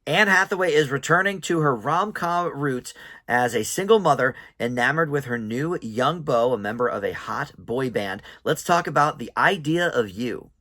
Anne Hathaway is returning to her rom-com roots as a single mother enamored with her new young beau, a member of a hot boy band. Let's talk about The Idea of You.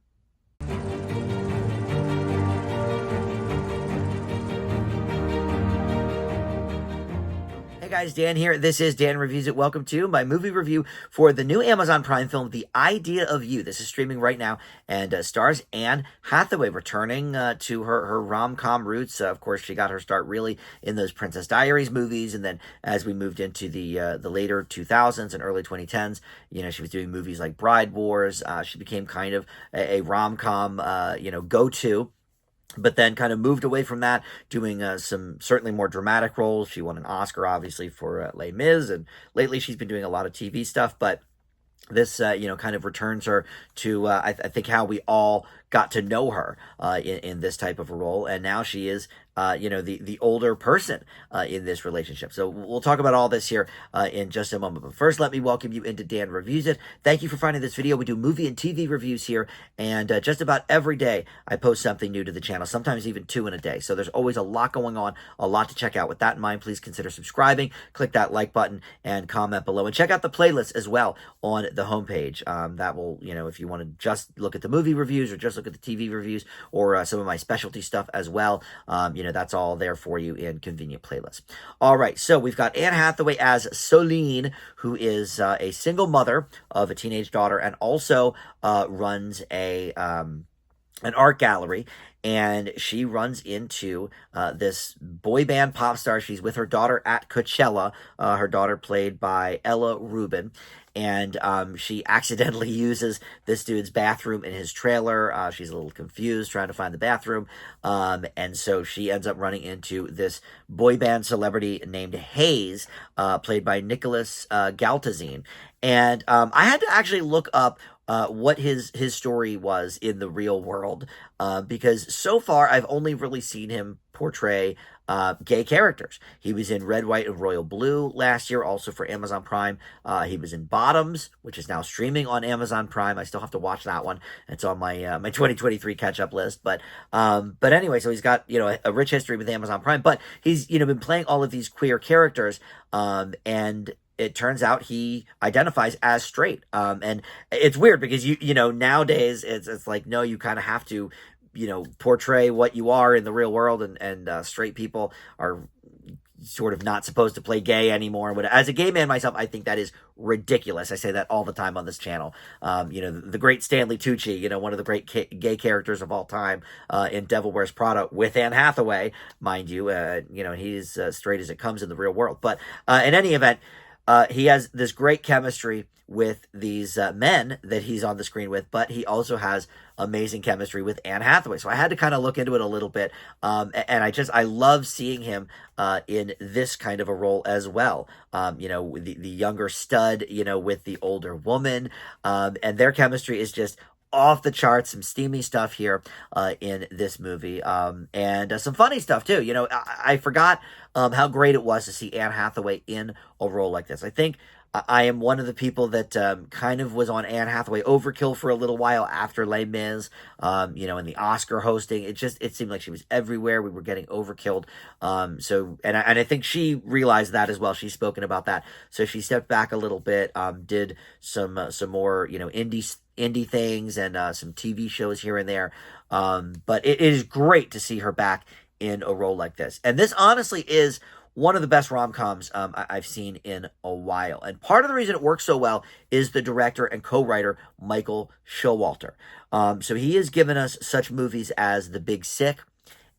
Hey guys, Dan here. This is Dan Reviews It. Welcome to my movie review for the new Amazon Prime film, The Idea of You. This is streaming right now and stars Anne Hathaway returning to her rom-com roots. Of course, she got her start really in those Princess Diaries movies, and then as we moved into the later 2000s and early 2010s, she was doing movies like Bride Wars. She became kind of a rom-com, go-to. But then kind of moved away from that, doing some certainly more dramatic roles. She won an Oscar, obviously, for Les Mis, and lately she's been doing a lot of TV stuff. But this, kind of returns her to, I think, how we all got to know her in this type of a role. And now she is, the older person in this relationship. So we'll talk about all this here in just a moment. But first, let me welcome you into Dan Reviews It. Thank you for finding this video. We do movie and TV reviews here, and just about every day I post something new to the channel, sometimes even 2 in a day. So there's always a lot going on, a lot to check out. With that in mind, please consider subscribing, click that like button, and comment below. And check out the playlist as well on the homepage. That will, if you want to just look at the movie reviews or just look at the TV reviews or some of my specialty stuff as well, that's all there for you in convenient playlists. All right, so we've got Anne Hathaway as Soline, who is a single mother of a teenage daughter and also runs an art gallery. And she runs into this boy band pop star. She's with her daughter at Coachella, her daughter played by Ella Rubin. And she accidentally uses this dude's bathroom in his trailer. She's a little confused trying to find the bathroom. And so she ends up running into this boy band celebrity named Hayes, played by Nicholas Galtazine. And I had to actually look up what his story was in the real world, because so far I've only really seen him portray gay characters. He was in Red, White, and Royal Blue last year, also for Amazon Prime. He was in Bottoms, which is now streaming on Amazon Prime. I still have to watch that one. It's on my my 2023 catch-up list. But anyway, so he's got, a rich history with Amazon Prime. But he's, been playing all of these queer characters, and it turns out he identifies as straight. And it's weird because, nowadays it's like, no, you kind of have to, portray what you are in the real world, and straight people are sort of not supposed to play gay anymore. But as a gay man myself, I think that is ridiculous. I say that all the time on this channel. The great Stanley Tucci, one of the great gay characters of all time in Devil Wears Prada with Anne Hathaway, mind you, he's straight as it comes in the real world. But in any event, he has this great chemistry with these men that he's on the screen with, but he also has amazing chemistry with Anne Hathaway. So I had to kind of look into it a little bit, and I love seeing him in this kind of a role as well. The younger stud, with the older woman, and their chemistry is just off the charts. Some steamy stuff here in this movie, and some funny stuff too. I forgot how great it was to see Anne Hathaway in a role like this. I think I am one of the people that kind of was on Anne Hathaway overkill for a little while after Les Mis, and the Oscar hosting. It seemed like she was everywhere. We were getting overkilled. And I think she realized that as well. She's spoken about that. So she stepped back a little bit, did some more, indie things and some TV shows here and there. But it is great to see her back in a role like this. And this honestly is one of the best rom-coms I've seen in a while. And part of the reason it works so well is the director and co-writer, Michael Showalter. So he has given us such movies as The Big Sick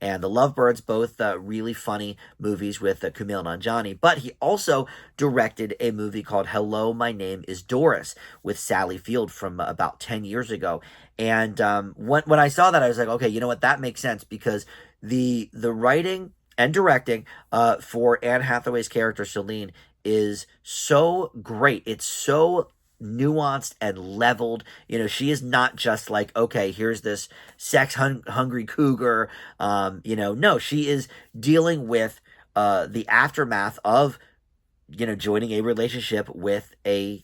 and The Lovebirds, both really funny movies with Kumail Nanjiani. But he also directed a movie called Hello, My Name is Doris with Sally Field from about 10 years ago. And when I saw that, I was like, okay, you know what? That makes sense, because the writing and directing for Anne Hathaway's character, Celine, is so great. It's so nuanced and leveled. She is not just like, okay, here's this sex-hungry cougar. No, she is dealing with the aftermath of, joining a relationship with a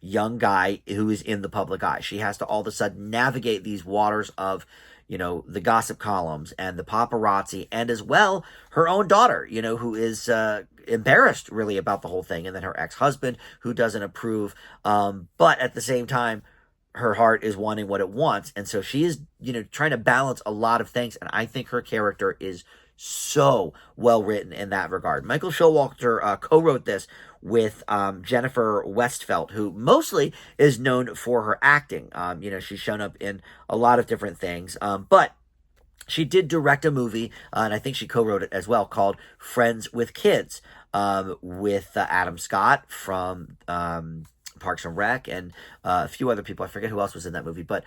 young guy who is in the public eye. She has to all of a sudden navigate these waters of, the gossip columns and the paparazzi, and as well her own daughter, who is embarrassed really about the whole thing, and then her ex-husband who doesn't approve, but at the same time her heart is wanting what it wants, and so she is trying to balance a lot of things, and I think her character is so well written in that regard. Michael Showalter co-wrote this with Jennifer Westfeldt, who mostly is known for her acting. She's shown up in a lot of different things, but she did direct a movie, and I think she co-wrote it as well, called Friends with Kids, with Adam Scott from Parks and Rec, and a few other people. I forget who else was in that movie, but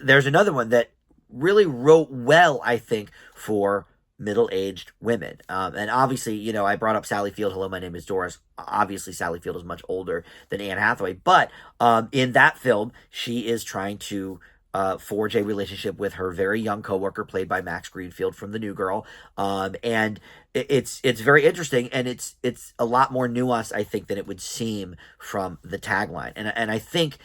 there's another one that really wrote well, I think, for middle-aged women. And obviously, I brought up Sally Field. Hello, my name is Doris. Obviously, Sally Field is much older than Anne Hathaway. But in that film, she is trying to forge a relationship with her very young coworker, played by Max Greenfield from The New Girl. And it's very interesting, and it's a lot more nuanced, I think, than it would seem from the tagline. And I think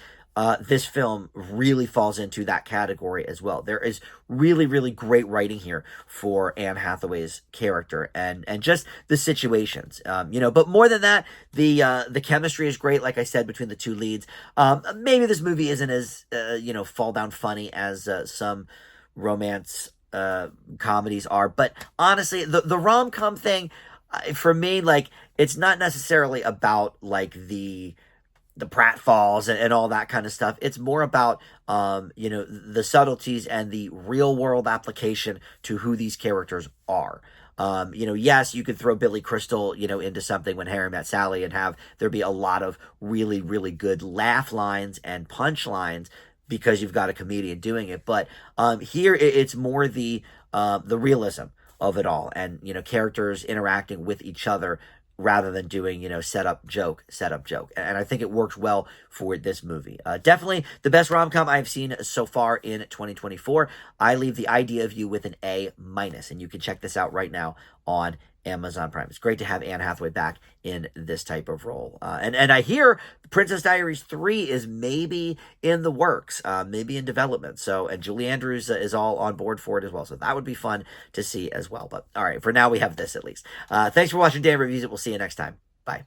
this film really falls into that category as well. There is really, really great writing here for Anne Hathaway's character and just the situations, but more than that, the chemistry is great, like I said, between the two leads. Maybe this movie isn't as, fall down funny as some romance comedies are, but honestly, the rom-com thing, for me, like, it's not necessarily about, like, the pratfalls and all that kind of stuff. It's more about, the subtleties and the real world application to who these characters are. Yes, you could throw Billy Crystal, into something When Harry Met Sally and have there be a lot of really, really good laugh lines and punch lines because you've got a comedian doing it. But here it's more the realism of it all, and characters interacting with each other rather than doing, set up joke. And I think it works well for this movie. Definitely the best rom-com I've seen so far in 2024. I leave The Idea of You with an A-, and you can check this out right now on Amazon Prime. It's great to have Anne Hathaway back in this type of role. And I hear Princess Diaries 3 is maybe in the works, maybe in development. So, and Julie Andrews is all on board for it as well. So that would be fun to see as well. But all right, for now we have this at least. Thanks for watching Dan Reviews It. We'll see you next time. Bye.